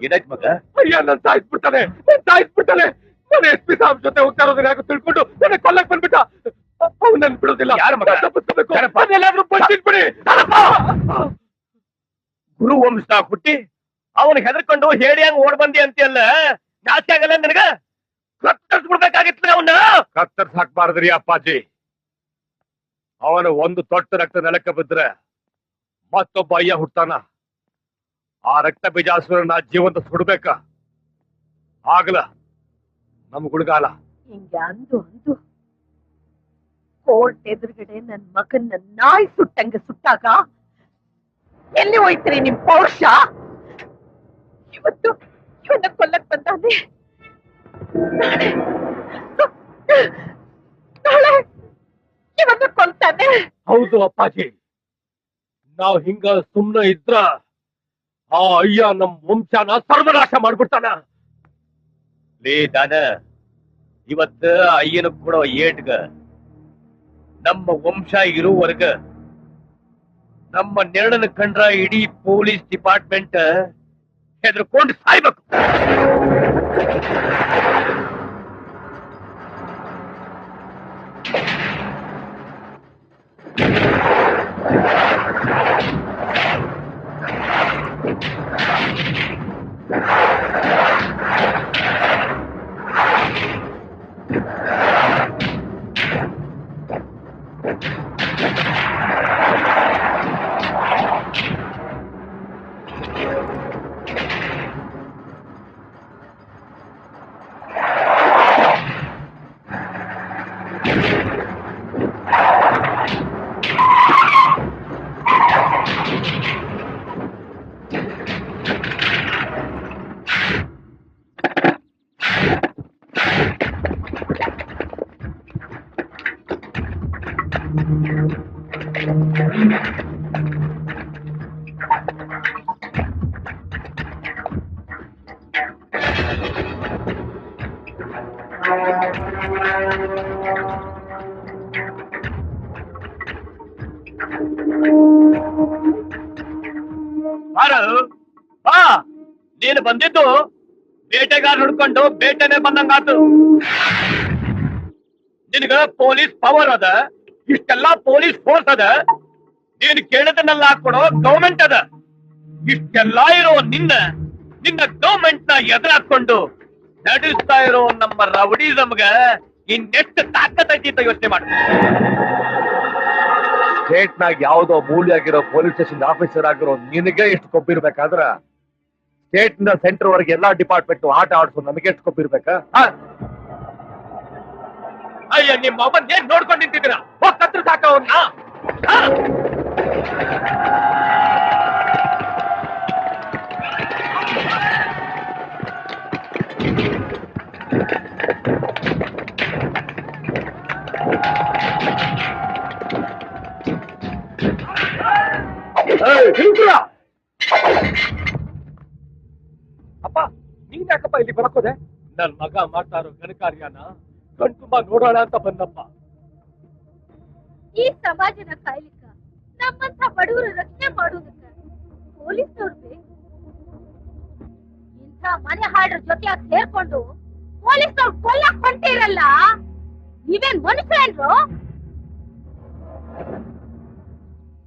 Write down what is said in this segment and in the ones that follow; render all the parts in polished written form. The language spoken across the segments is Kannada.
ಏನಾಯ್ತು ಮಗ? ಅಯ್ಯ ನನ್ ಸಾಯಿಸ್ಬಿಡ್ತಾನೆ ನಾನು SP ಸಾಹೇಬ್ ಜೊತೆ ಹೋಗ್ತಾ ಇರೋದನ್ನ ಯಾಕೆ ತಿಳ್ಕೊಂಡು ನನಗೆ ಕೊಲ್ಲಕ್ ಬಂದ್ಬಿಟ್ಟ. ಅವ್ನು ನನ್ ಬಿಡೋದಿಲ್ಲ. ಯಾರ ಮಗ? ತಪ್ಪಿಸ್ಕೋಬೇಕು. ಎಲ್ಲಾದ್ರೂ ಬಿಡಿ. ಗುರು ವಂಶದಾಗ ಹುಟ್ಟಿ ಅವನು ಹೆದರ್ಕೊಂಡು ಹೇಳಿ ಹಂಗ ಓಡ್ ಬಂದಿ ಅಂತೆಲ್ಲ ನಾಚೆ ಆಗಲ್ಲ ನಿನಗ? ಕತ್ತರಿಸ್ಬಿಡ್ಬೇಕಾಗಿತ್ತು ಅವನ್ನ. ಕತ್ತರ್ಸ್ ಹಾಕ್ಬಾರ್ದ್ರಿ ಅಪ್ಪಾಜಿ. ಅವನು ಒಂದು ತೊಟ್ಟ ರಕ್ತ ನೆಲಕ್ಕೆ ಬಿದ್ರೆ ಮತ್ತೊಬ್ಬ ಅಯ್ಯ ಹುಟ್ಟಾನ. ಆ ರಕ್ತ ಬೀಜಾಸುರನ್ನ ಜೀವಂತ ಸುಡ್ಬೇಕ. ಆಗ್ಲ ನಮ್ ಗುಡ್ಗಾಲ. ಹಿಂಗೆ ಅಂದು ಕೋರ್ಟ್ ಎದುರುಗಡೆ ನನ್ ಮಗನ್ನ ನಾಯಿ ಸುಟ್ಟಂಗೆ ಸುಟ್ಟಾಗ ಎಲ್ಲಿ ಹೋಯ್ತ್ರಿ ನಿಮ್ ಪೌರುಷ? ಇವತ್ತು ಇವನ್ನ ಕೊಲ್ಲಕ್ ಬಂದಾನೆ. ನಾಳೆ ಇವನ್ನ ಕೊಲ್ತಾನೆ. ಹೌದು ಅಪ್ಪಾಜಿ, ನಾವ್ ಹಿಂಗ ಸುಮ್ನೆ ಇದ್ರ ಆ ಅಯ್ಯ ನಮ್ ವಂಶನ ಸರ್ವನಾಶ ಮಾಡ್ಬಿಡ್ತಾನ. ಲೇ ದಾನ, ಇವತ್ತ ಅಯ್ಯನ ಕೊಡೋ ಏಟ್ಗ ನಮ್ಮ ವಂಶ ಇರುವವರೆಗ ನಮ್ಮ ನೆರಳನ್ನ ಕಂಡ್ರ ಇಡೀ ಪೊಲೀಸ್ ಡಿಪಾರ್ಟ್ಮೆಂಟ್ ಹೆದರ್ಕೊಂಡು ಸಾಯ್ಬೇಕು. ನೀನು ಬಂದಿದ್ದು ಬೇಟೆಗಾರ ಹುಡ್ಕೊಂಡು ಬೇಟೆನೆ ಬಂದಂಗಾತು. ನಿನಗ ಪೊಲೀಸ್ ಪವರ್ ಅದ, ಇಷ್ಟೆಲ್ಲಾ ಪೊಲೀಸ್ ಫೋರ್ಸ್ ಅದ, ನೀನು ಕೇಳಿದನ್ನೆಲ್ಲ ಹಾಕೊಡೋ ಗವರ್ಮೆಂಟ್ ಅದ. ಇಷ್ಟೆಲ್ಲಾ ಇರೋ ನಿನ್ನ ಗವರ್ಮೆಂಟ್ ನ ಎದುರಾಕೊಂಡು ನಡೆಸ್ತಾ ಇರೋ ನಮ್ಮ ರೌಡಿಸಮ್ಗ ಇನ್ನೆಷ್ಟು ತಾಕತ್ತೈತಿ ಯೋಚನೆ ಮಾಡ. ಸ್ಟೇಟ್ ನಾಗ ಯಾವ್ದೋ ಮೂಲಿಯಾಗಿರೋ ಪೊಲೀಸ್ ಸ್ಟೇಷನ್ ಆಫೀಸರ್ ಆಗಿರೋ ನಿನಗೆ ಎಷ್ಟು ಕೊಬ್ಬಿರ್ಬೇಕಾದ್ರ ಸ್ಟೇಟ್ ನ ಸೆಂಟರ್ ವರೆಗೆ ಎಲ್ಲಾ ಡಿಪಾರ್ಟ್ಮೆಂಟ್ ಆಟ ಆಡ್ಸೋ ನಮಗೆ ಎಷ್ಟು ಕೊಬ್ಬಿರ್ಬೇಕಾ? ಅಯ್ಯ ನಿಮ್ಮ ಅಮ್ಮನ್ ಏನ್ ನೋಡ್ಕೊಂಡು ನಿಂತಿದ್ದೀರಾ? ಕತ್ರ ಸಾಕ ಅವ್ರನ್ನ. ಅಪ್ಪ ನೀನ್ ಯಾಕಪ್ಪ ಇಲ್ಲಿ ಬರಕೋದೆ? ನನ್ ಮಗ ಮಾಡ್ತಾ ಇರೋ ಘನಕಾರ್ಯನ ಕಣ್ ತುಂಬಾ ನೋಡೋಣ ಅಂತ ಬಂದಪ್ಪ. ಈ ಸಮಾಜನ ಕಾಯ್ಲಿಕ್ಕ ನಮ್ಮಂತ ಬಡವರ ರಕ್ಷಣೆ ಮಾಡೋದಕ್ಕ ಪೊಲೀಸ್ನವ್ರು ಬೇಕು. ಇಂಥ ಮನೆ ಹಾಡ್ರ ಜೊತೆ ಸೇರ್ಕೊಂಡು ಪೊಲೀಸ್ನವ್ರು ಕೊಲ್ಲಕ್ ಹೊಂಟಿರಲ್ಲ, ನೀವೇನ್ ಮನುಷ್ಯರೇನ್ರು?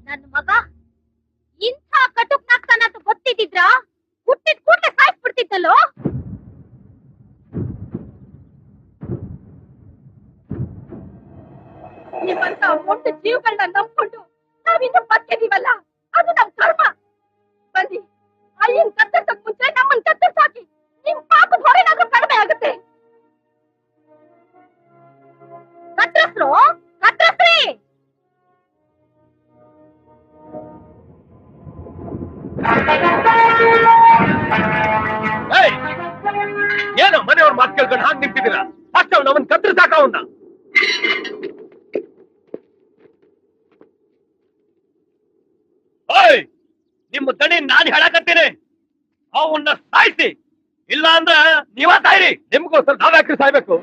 ನನ್ನ ಮಗ ಇಂಥ ಕಟುಕ್ನಾಗ್ತಾನಂತ ಗೊತ್ತಿದ್ರ ಹುಟ್ಟಿದ ಕೂಡ್ಲೆ ಸಾಯಿಸ್ಬಿಡ್ತಿದ್ದಲ್ಲೋ. ನಿಮ್ಮಂತ ಮೊಟ್ಟ ಜೀವಗಳನ್ನ ನಂಬ್ಕೊಂಡು ನಾವಿನ್ನು ಬದುಕಿದೀವಲ್ಲ, ಅದು ನಮ್ ಕರ್ಮ. ಬನ್ನಿ, ಅಯ್ಯನ್ ಕತ್ತರ್ಸಕ್ ಮುಂಚೆ ನಮ್ಮನ್ ಕತ್ತರ್ಸಾಕಿ, ನಿಮ್ ಪಾಪದ ಹೊರೆನಾದ್ರೂ ಕಡಿಮೆ ಆಗುತ್ತೆ. ಕತ್ತರಿಸ್ರು, ಕತ್ತರಿಸ್ರಿ. ಏನೋ ಮನೆಯವ್ರ ಮಾತು ಕೇಳ್ಕೊಂಡು ಹಾಗೆ ನಿಂತಿದ್ದೀರಾ? ಫಸ್ಟ್ ಅವ್ನು ಅವನ್ ಕತ್ತರಿಸಾಕ ಅವನ್ನ. ನಿಮ್ಮ ದಣಿ ನಾನ್ ಹೇಳಕತ್ತೀನಿ, ಅವನ್ನ ಸಾಯಿಸಿ, ಇಲ್ಲ ಅಂದ್ರ ನೀವ ಸಾಯ್ರಿ. ನಿಮ್ಗೋಸ್ಕರ ನಾವ್ಯಾಕ್ರಿ ಸಾಯ್ಬೇಕು?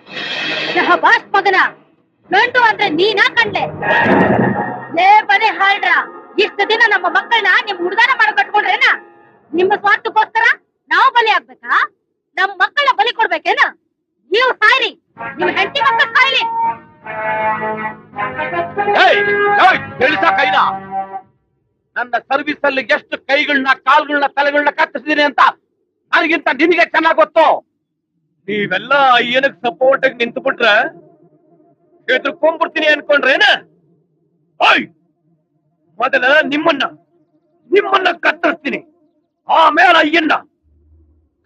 ಶಹಬಾಸ್ ಮಗನ, ಗಂಡು ಅಂದ್ರೆ ನೀನಾ ಕಂಡ್ಲೆ ಲೇ ಬನೆ ಹಾಳ್ರ ಇಷ್ಟು ದಿನ ನಮ್ಮ ಮಕ್ಕಳನ್ನ ನಿಮ್ ಹುಡುಗಾರ ಮಾಡೋ ಕಟ್ಕೊಂಡ್ರೇನ ನಿಮ್ಮ ಸ್ವಾರ್ಥಕ್ಕೋಸ್ಕರ ನಾವು ಬಲಿ ಆಗ್ಬೇಕಾ ನಮ್ ಮಕ್ಕಳ ಬಲಿ ಕೊಡ್ಬೇಕೇನ ನೀವು ಸಾಯ್ರಿ ನಿಮ್ ಹೆಂಡತಿ ಮಕ್ಕಳ ಸಾಯ್ರಿ ತಿಳಿಸ ಕೈನ ನನ್ನ ಸರ್ವಿಸ್ ಅಲ್ಲಿ ಎಷ್ಟು ಕೈಗಳನ್ನ ಕಾಲ್ಗಳನ್ನ ತಲೆಗಳನ್ನ ಕತ್ತಿಸಿದೀನಿ ಅಂತ ನನಗಿಂತ ನಿಮಗೆ ಚೆನ್ನಾಗ್ ಗೊತ್ತು. ನೀವೆಲ್ಲ ಏನಕ್ ಸಪೋರ್ಟ್ ಆಗಿ ನಿಂತು ಬಿಟ್ರೆ ಎದ್ರುಕೊಂಡ್ಬಿಡ್ತೀನಿ ಅನ್ಕೊಂಡ್ರೇನ? ಮೊದಲ ನಿಮ್ಮನ್ನ ಕತ್ತರಿಸ್ತೀನಿ, ಆಮೇಲೆ ಅಯ್ಯನ್ನ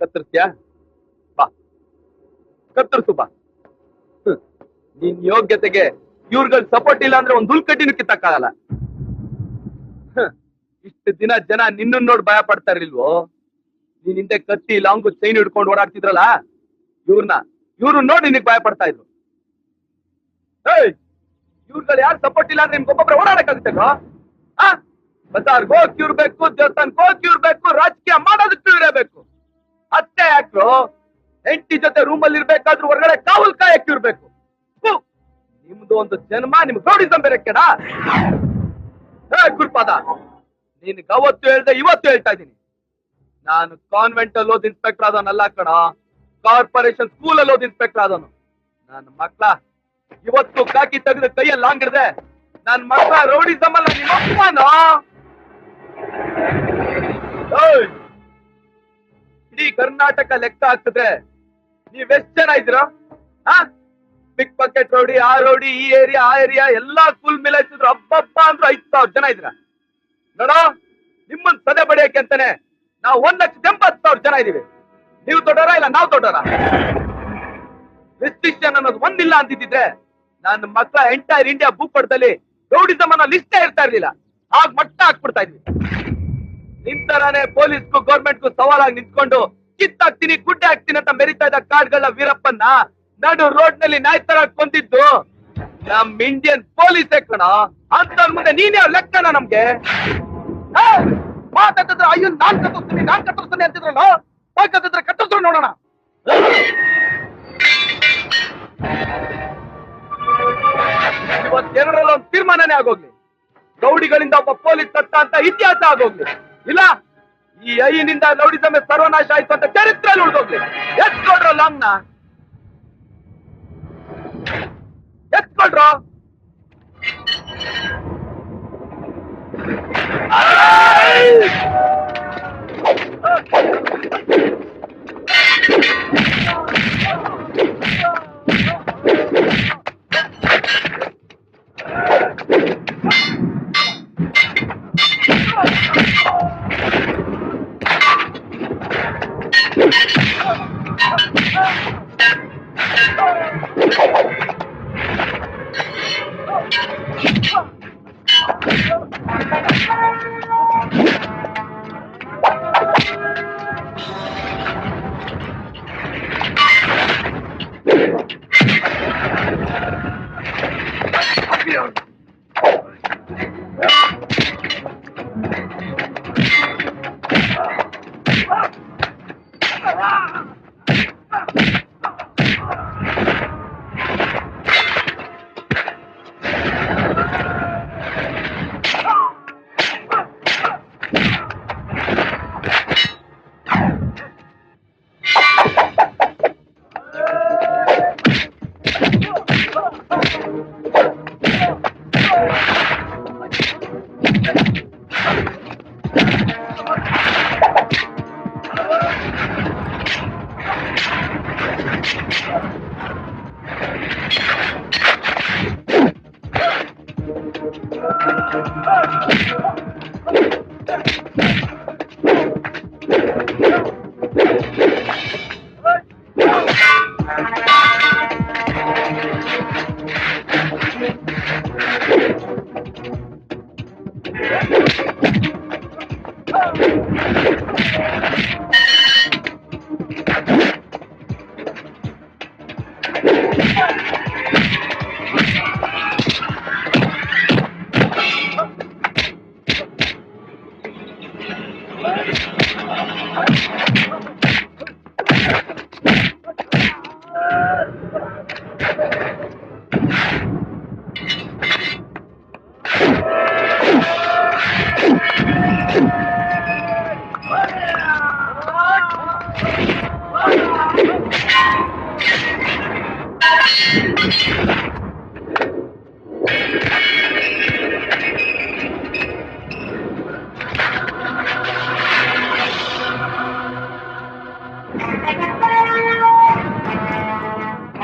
ಕತ್ತರಿಸ್ತ್ಯಾ? ಬಾ ಕತ್ತರಿಸು ಬಾ. ನಿನ್ ಯೋಗ್ಯತೆಗೆ ಇವ್ರಗಳ ಸಪೋರ್ಟ್ ಇಲ್ಲ ಅಂದ್ರೆ ಒಂದ್ ಹುಲ್ಕಟ್ಟಿನೂ ಕಿತ್ತಕ್ಕಾಗಲ್ಲ. ಇಷ್ಟು ದಿನ ಜನ ನಿನ್ನ ನೋಡಿ ಭಯ ಪಡ್ತಾ ಇರ್ಲಿಲ್ವೋ? ನೀನ್ ಹಿಂದೆ ಕತ್ತಿ ಲಾಂಗು ಚೈನ್ ಹಿಡ್ಕೊಂಡು ಓಡಾಡ್ತಿದ್ರಲ್ಲ, ಇವ್ರು ನೋಡಿ ನಿನಗ್ ಭಯ ಪಡ್ತಾ ಇದ್ರು. ಇವ್ರುಗಳು ಯಾರು ಸಪೋರ್ಟ್ ಇಲ್ಲ ಅಂದ್ರೆ ನಿಮ್ಗೊಬ್ಬೊಬ್ರೆ ಓಡಾಡಕ್ಕಾಗುತ್ತೆ? ಬಜಾರ್ಗೆ ಹೋಗಿ ಇರ್ಬೇಕು, ದೇವಸ್ಥಾನಕ್ಕೆ ಹೋಗಿ ಇರ್ಬೇಕು, ರಾಜಕೀಯ ಮಾಡೋದಕ್ಕೂ ಇರಬೇಕು. ಅಷ್ಟೇ ಯಾಕ್ರು ಹೆಂಡತಿ ಜೊತೆ ರೂಮಲ್ಲಿ ಇರ್ಬೇಕಾದ್ರೂ ಹೊರಗಡೆ ಕಾವಲ್ ಕಾಯಕ್ಕೆ ಇರ್ಬೇಕು. ನಿಮ್ದು ಒಂದು ಜನ್ಮ, ನಿಮ್ಗೆ ಗೌಡಿಸಂ ಬೇರೆ ಕೆಡ. ಗುರುಪಾದ, ನಿನ್ಗೆ ಅವತ್ತು ಹೇಳ್ದೆ ಇವತ್ತು ಹೇಳ್ತಾ ಇದ್ದೀನಿ, ನಾನು ಕಾನ್ವೆಂಟ್ ಅಲ್ಲಿ ಓದ್ ಇನ್ಸ್ಪೆಕ್ಟರ್ ಆದವನಲ್ಲ ಕಣ, ಕಾರ್ಪೊರೇಷನ್ ಸ್ಕೂಲ್ ಅಲ್ಲಿ ಓದ್ ಇನ್ಸ್ಪೆಕ್ಟರ್ ಆದವನು. ನನ್ನ ಮಕ್ಳ ಇವತ್ತು ಕಾಕಿ ತೆಗೆದು ಕೈಯಲ್ಲಿ ಲಾಂಗಿಡ್ದೆ ನನ್ ಮಕ್ಳ ರೌಡಿಸಂ ಅಲ್ಲ ನಿಮ್ಮಪ್ಪನ. ಇಡೀ ಕರ್ನಾಟಕ ಲೆಕ್ಕ ಹಾಕಿದ್ರೆ ನೀವೆಷ್ಟ್ ಜನ ಇದ್ದೀರಾ? ಪಿಕ್ ಪಾಕೆಟ್ ರೌಡಿ, ಆ ರೌಡಿ, ಈ ಏರಿಯಾ ಆ ಏರಿಯಾ ಎಲ್ಲಾ ಫುಲ್ ಮಿಲಾಯಿಸಿದ್ರು ಹಬ್ಬ ಅಂದ್ರು 5,000 ಜನ ಇದ್ರ. ನೋಡೋ, ನಿಮ್ಮನ್ ಸದೆ ಬಡಿಯಕ್ಕೆ ಅಂತಾನೆ ನಾವು 1,80,000 ಜನ ಇದೀವಿ. ನೀವು ದೊಡ್ಡರ ಇಲ್ಲ ನಾವು ದೊಡ್ಡರ? ರೆಸ್ಟ್ರಿಕ್ಷನ್ ಅನ್ನೋದು ಒಂದಿಲ್ಲ ಅಂತಿದ್ರೆ ನನ್ನ ಮಕ್ಕಳ ಎಂಟೈರ್ ಇಂಡಿಯಾ ಭೂಪಟದಲ್ಲಿ ರೌಡಿಸಂ ಅನ್ನೋ ಲಿಸ್ಟೇ ಇರ್ತಾ ಇರ್ಲಿಲ್ಲ. ಆಗ ಮಟ್ಟ ಹಾಕ್ಬಿಡ್ತಾ ಇದ್ವಿ. ನಿಂತರಾನೆ ಪೊಲೀಸ್ಗೂ ಗೌರ್ಮೆಂಟ್ಗೂ ಸವಾಲಾಗಿ ನಿಂತ್ಕೊಂಡು ಕಿತ್ತಾಕ್ತೀನಿ ಗುಡ್ಡೆ ಹಾಕ್ತೀನಿ ಅಂತ ಮೆರಿತಾ ಇದ್ದ ಕಾಡ್ಗಳ ವೀರಪ್ಪನ್ನ ನಡು ರೋಡ್ ನಲ್ಲಿ ನಾಯಿ ತರ ಕೊಂದಿದ್ದು ನಮ್ ಇಂಡಿಯನ್ ಪೊಲೀಸೇ ಕಣ. ಅಂತ ಮುಂದೆ ನೀನೇ ಲೆಕ್ಕನ ನಮ್ಗೆ? ಮಾತಾಡಿದ್ರೆ ಅಯ್ಯೋ ನಾನ್ ಕತ್ತರಿಸ್ತೀನಿ ಅಂತಿದ್ರಲ್ಲ, ಕತ್ತಿದ್ರೆ ಕತ್ತರಿಸ್ರು ನೋಡೋಣ. ಇವತ್ತೆರಡರಲ್ಲಿ ಒಂದು ತೀರ್ಮಾನನೇ ಆಗೋಗ್ಲಿ. ರೌಡಿಗಳಿಂದ ಒಬ್ಬ ಪೊಲೀಸ್ ಸತ್ತ ಅಂತ ಇತಿಹಾಸ ಆಗೋಗ್ಲಿ. ಇಲ್ಲ ಈ ಐನಿಂದ ರೌಡಿಸಂ ಸರ್ವನಾಶ ಆಯ್ತು ಅಂತ ಚರಿತ್ರೆಯಲ್ಲಿ ಉಳಿದೋಗ್ಲಿ. ಎತ್ಕೊಡ್ರ ಲಾಂಗ್ನ, ಎತ್ಕೊಡ್ರು. ಆ